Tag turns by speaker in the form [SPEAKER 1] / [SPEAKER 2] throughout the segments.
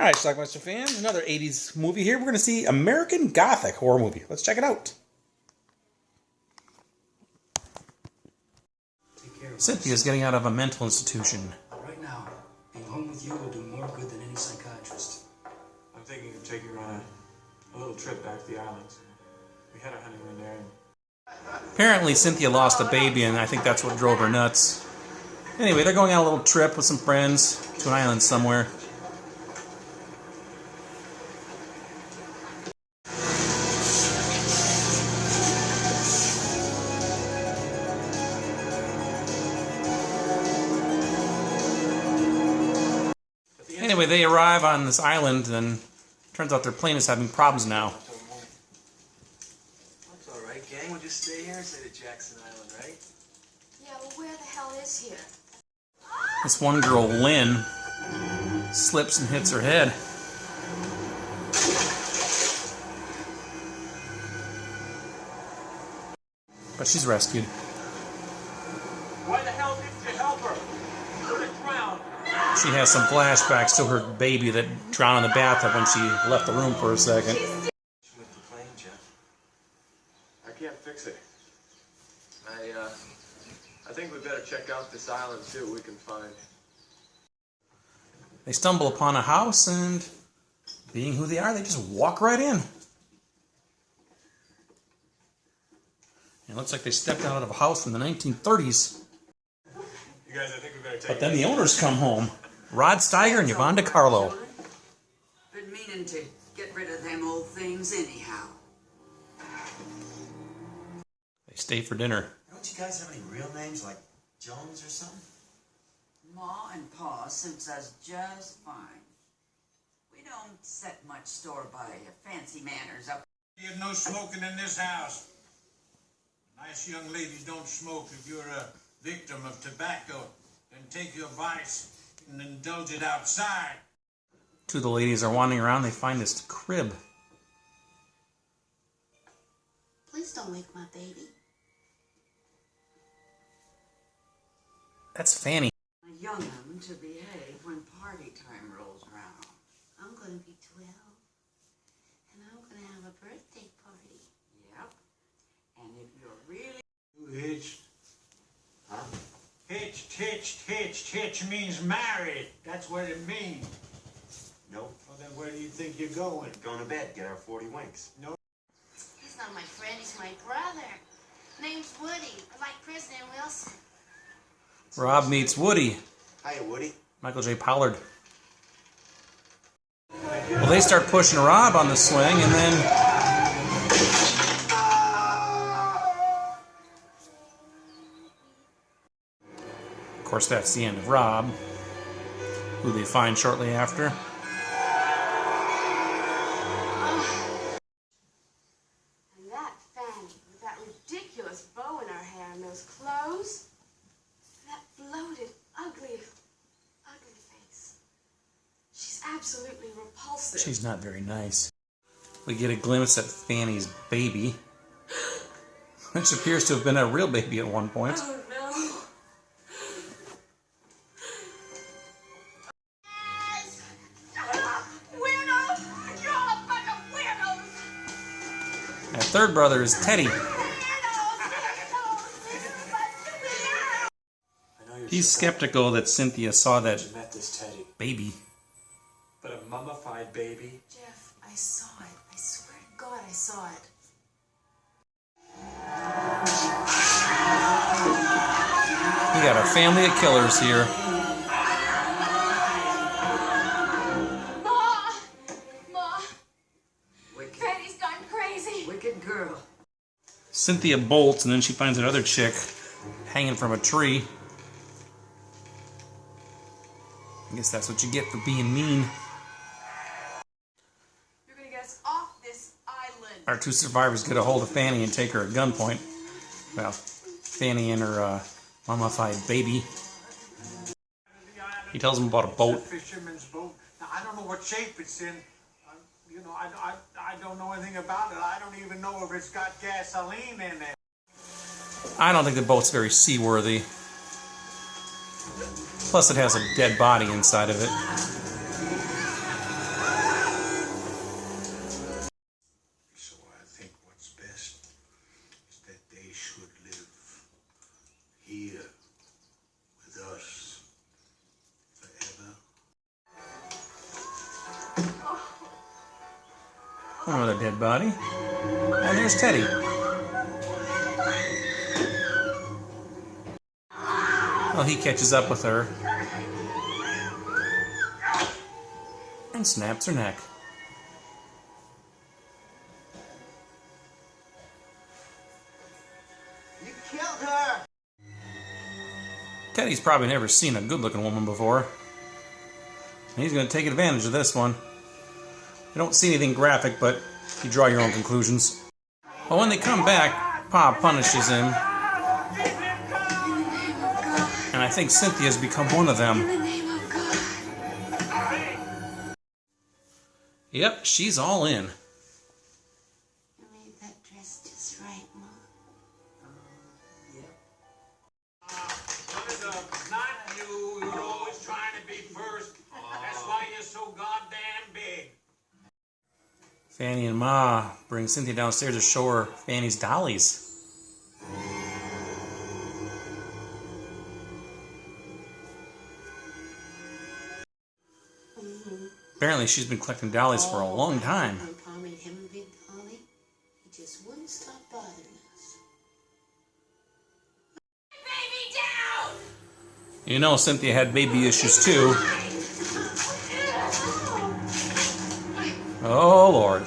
[SPEAKER 1] Alright, Schlockmeister fans, another 80s movie here. We're going to see American Gothic horror movie. Let's check it out. Cynthia's getting out of a mental institution.
[SPEAKER 2] Right now, being home with you will do more good than any psychiatrist.
[SPEAKER 3] I'm thinking of taking her on a little trip back to the islands. We had our honeymoon there.
[SPEAKER 1] Apparently, Cynthia lost a baby, and I think that's what drove her nuts. Anyway, they're going on a little trip with some friends to an island somewhere. Anyway, they arrive on this island, and turns out their plane is having problems now.
[SPEAKER 2] That's all right, gang. We'll just stay here and stay to Jackson Island, right?
[SPEAKER 4] Yeah, well, where the hell is here?
[SPEAKER 1] This one girl, Lynn, slips and hits her head. But she's rescued.
[SPEAKER 3] Why the hell didn't you help her? She would have drowned.
[SPEAKER 1] She has some flashbacks to her baby that drowned in the bathtub when she left the room for a second.
[SPEAKER 2] With the plane, Jeff.
[SPEAKER 3] I can't fix it. I think we better check out this island and see what we can find.
[SPEAKER 1] They stumble upon a house, and being who they are, they just walk right in. It looks like they stepped out of a house from the 1930s.
[SPEAKER 3] You guys, I think we better take
[SPEAKER 1] But then the owners come home. Rod Steiger and Yvonne DiCarlo.
[SPEAKER 5] Been meaning to get rid of them old things anyhow.
[SPEAKER 1] They stay for dinner.
[SPEAKER 2] Don't you guys have any real names like Jones or something?
[SPEAKER 5] Ma and Pa suits us just fine. We don't set much store by fancy manners up.
[SPEAKER 6] There's no smoking in this house. Nice young ladies don't smoke. If you're a victim of tobacco, then take your vice and indulge it outside.
[SPEAKER 1] Two of the ladies are wandering around. They find this crib.
[SPEAKER 4] Please don't wake my baby.
[SPEAKER 1] That's Fanny.
[SPEAKER 5] A young 'un to behave when party time rolls around.
[SPEAKER 4] I'm going to be 12, and I'm going to have a birthday party.
[SPEAKER 5] Yep. And if you're really...
[SPEAKER 6] You hitched. Huh? Hitched means married. That's what it means.
[SPEAKER 2] Nope.
[SPEAKER 6] Well, then where do you think you're going?
[SPEAKER 2] Going to bed, get our 40 winks.
[SPEAKER 6] No.
[SPEAKER 4] He's not my friend, he's my brother. Name's Woody, like President Wilson.
[SPEAKER 1] Rob meets Woody.
[SPEAKER 2] Hiya, Woody.
[SPEAKER 1] Michael J. Pollard. Well, they start pushing Rob on the swing, and then... Of course, that's the end of Rob, who they find shortly after.
[SPEAKER 4] And that Fanny, with that ridiculous bow in her hair and those clothes, that bloated, ugly face. She's absolutely repulsive.
[SPEAKER 1] She's not very nice. We get a glimpse at Fanny's baby, which appears to have been a real baby at one point.
[SPEAKER 4] Oh, no.
[SPEAKER 1] Our third brother is Teddy. He's skeptical that Cynthia saw that
[SPEAKER 2] You met this Teddy.
[SPEAKER 1] baby.
[SPEAKER 2] But a mummified baby?
[SPEAKER 4] Jeff, I saw it. I swear to God I saw it.
[SPEAKER 1] We got a family of killers here.
[SPEAKER 4] Ma!
[SPEAKER 5] Wicked,
[SPEAKER 4] Fanny's gone crazy.
[SPEAKER 5] wicked girl.
[SPEAKER 1] Cynthia bolts, and then she finds another chick hanging from a tree. I guess that's what you get for being mean.
[SPEAKER 4] You're gonna get us off this island.
[SPEAKER 1] Our two survivors get a hold of Fanny and take her at gunpoint. Well, Fanny and her mummified baby. He tells them about a boat.
[SPEAKER 6] It's a fisherman's boat. Now, I don't know what shape it's in. I don't know anything about it. I don't even know if it's got gasoline in it.
[SPEAKER 1] I don't think the boat's very seaworthy. Plus, it has a dead body inside of it. Another dead body. And there's Teddy. Well, he catches up with her and snaps her neck.
[SPEAKER 7] You killed her!
[SPEAKER 1] Teddy's probably never seen a good-looking woman before. And he's going to take advantage of this one. I don't see anything graphic, but you draw your own conclusions. But when they come back, Pa punishes him. And I think Cynthia's become one of them.
[SPEAKER 4] In the name of God.
[SPEAKER 1] Yep, she's all in.
[SPEAKER 4] You made that dress just right, Ma.
[SPEAKER 6] Not you. You're always trying to be first. That's why you're so goddamn big.
[SPEAKER 1] Fanny and Ma bring Cynthia downstairs to show her Fanny's dollies. Apparently she's been collecting dollies for a long time.
[SPEAKER 8] When Pa made him a big dolly, he just wouldn't stop bothering us.
[SPEAKER 4] Baby down!
[SPEAKER 1] You know Cynthia had baby issues too. Oh Lord.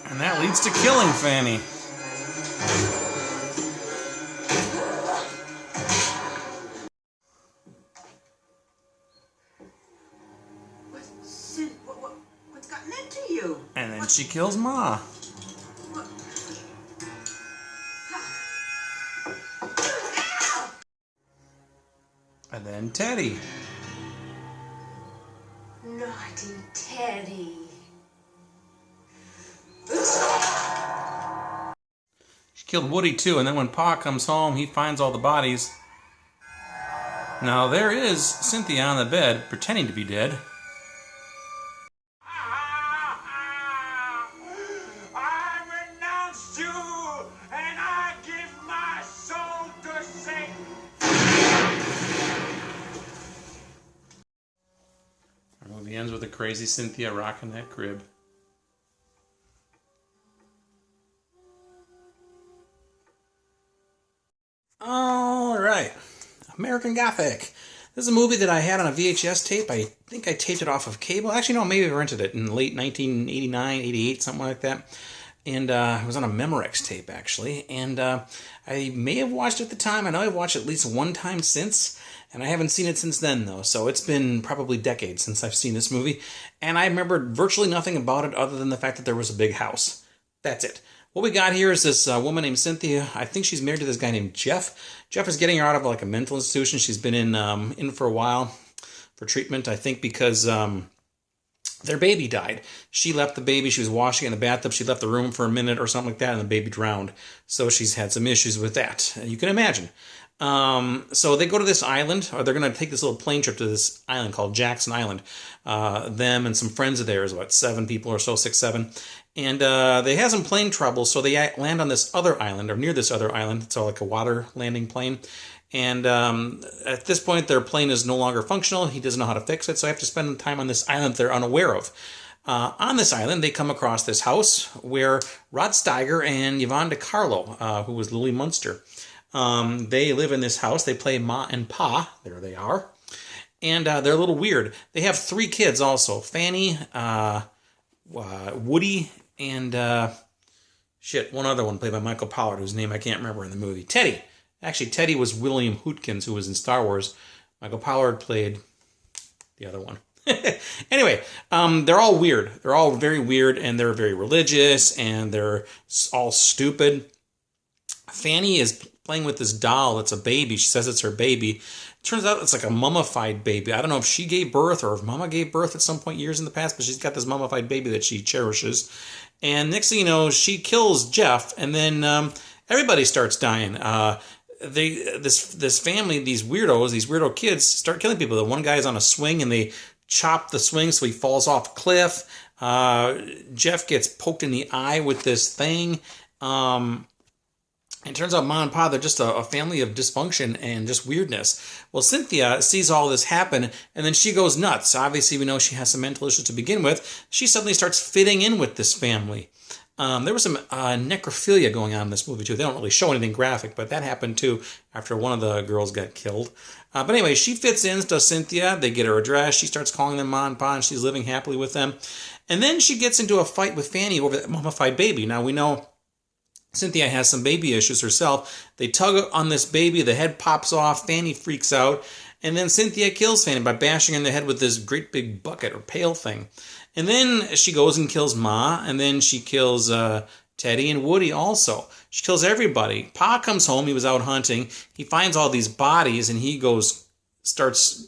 [SPEAKER 1] And that leads to killing Fanny.
[SPEAKER 5] What's gotten into you?
[SPEAKER 1] And then she kills Ma. And then Teddy.
[SPEAKER 4] Naughty Teddy.
[SPEAKER 1] She killed Woody too, and then when Pa comes home, he finds all the bodies. Now there is Cynthia on the bed, pretending to be dead.
[SPEAKER 6] I renounce you, and I give my soul to Satan.
[SPEAKER 1] Our movie ends with a crazy Cynthia rocking that crib. All right, American Gothic. This is a movie that I had on a VHS tape. I think I taped it off of cable. Actually, no, maybe I rented it in late 1989, 88, something like that. And it was on a Memorex tape, actually. And I may have watched it at the time. I know I've watched it at least one time since. And I haven't seen it since then, though. So it's been probably decades since I've seen this movie. And I remember virtually nothing about it other than the fact that there was a big house. That's it. What we got here is this woman named Cynthia. I think she's married to this guy named Jeff. Jeff is getting her out of like a mental institution. She's been in for a while for treatment, I think, because their baby died. She left the baby. She was washing it in the bathtub. She left the room for a minute or something like that, and the baby drowned. So she's had some issues with that. You can imagine. So they go to this island, or they're going to take this little plane trip to this island called Jackson Island. Them and some friends of theirs, about 7 people or so, 6, 7. And they had some plane trouble, so they land on this other island, or near this other island. It's all like a water landing plane. And at this point, their plane is no longer functional. He doesn't know how to fix it, so they have to spend time on this island they're unaware of. On this island, they come across this house where Rod Steiger and Yvonne DiCarlo, who was Lily Munster, they live in this house. They play Ma and Pa. There they are. And they're a little weird. They have 3 kids also. Fanny, Woody, and one other one played by Michael Pollard, whose name I can't remember in the movie. Teddy. Actually, Teddy was William Hootkins, who was in Star Wars. Michael Pollard played the other one. Anyway, they're all weird. They're all very weird, and they're very religious, and they're all stupid. Fanny is playing with this doll. It's a baby. She says it's her baby. Turns out it's like a mummified baby. I don't know if she gave birth or if Mama gave birth at some point years in the past, but she's got this mummified baby that she cherishes. And next thing you know, she kills Jeff, and then everybody starts dying. This family, these weirdo kids, start killing people. The one guy is on a swing, and they chop the swing so he falls off a cliff. Jeff gets poked in the eye with this thing. It turns out Ma and Pa, they're just a family of dysfunction and just weirdness. Well, Cynthia sees all this happen, and then she goes nuts. Obviously, we know she has some mental issues to begin with. She suddenly starts fitting in with this family. There was some necrophilia going on in this movie, too. They don't really show anything graphic, but that happened, too, after one of the girls got killed. But anyway, she fits in to Cynthia. They get her address. She starts calling them Ma and Pa, and she's living happily with them. And then she gets into a fight with Fanny over that mummified baby. Now, we know Cynthia has some baby issues herself. They tug on this baby. The head pops off. Fanny freaks out. And then Cynthia kills Fanny by bashing her in the head with this great big bucket or pail thing. And then she goes and kills Ma. And then she kills Teddy and Woody also. She kills everybody. Pa comes home. He was out hunting. He finds all these bodies. And he starts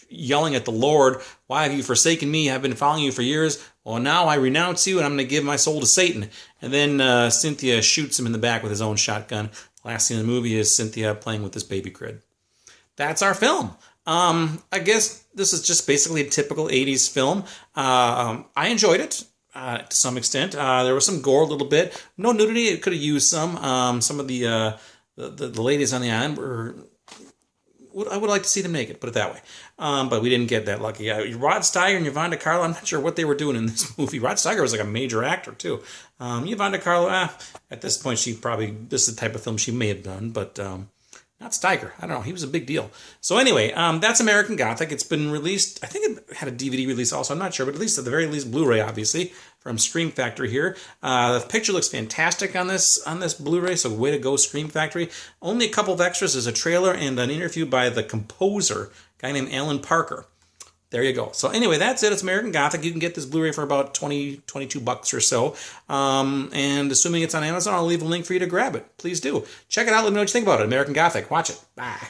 [SPEAKER 1] yelling at the Lord, "Why have you forsaken me? I've been following you for years. Well, now I renounce you, and I'm going to give my soul to Satan." And then Cynthia shoots him in the back with his own shotgun. Last scene in the movie is Cynthia playing with this baby crib. That's our film. I guess this is just basically a typical 80s film. I enjoyed it to some extent. There was some gore a little bit. No nudity. It could have used some. Some of the ladies on the island were... I would like to see them naked, put it that way. But we didn't get that lucky. Rod Steiger and Yvonne DiCarlo, I'm not sure what they were doing in this movie. Rod Steiger was like a major actor, too. Yvonne DiCarlo, at this point, this is the type of film she may have done, but not Steiger. I don't know. He was a big deal. So anyway, that's American Gothic. It's been released. I think it had a DVD release also. I'm not sure, but at the very least, Blu-ray, obviously, from Scream Factory here. The picture looks fantastic on this Blu-ray, so way to go, Scream Factory. Only a couple of extras. There's a trailer and an interview by the composer, a guy named Alan Parker. There you go. So anyway, that's it. It's American Gothic. You can get this Blu-ray for about $22 or so. And assuming it's on Amazon, I'll leave a link for you to grab it. Please do. Check it out. Let me know what you think about it. American Gothic. Watch it. Bye.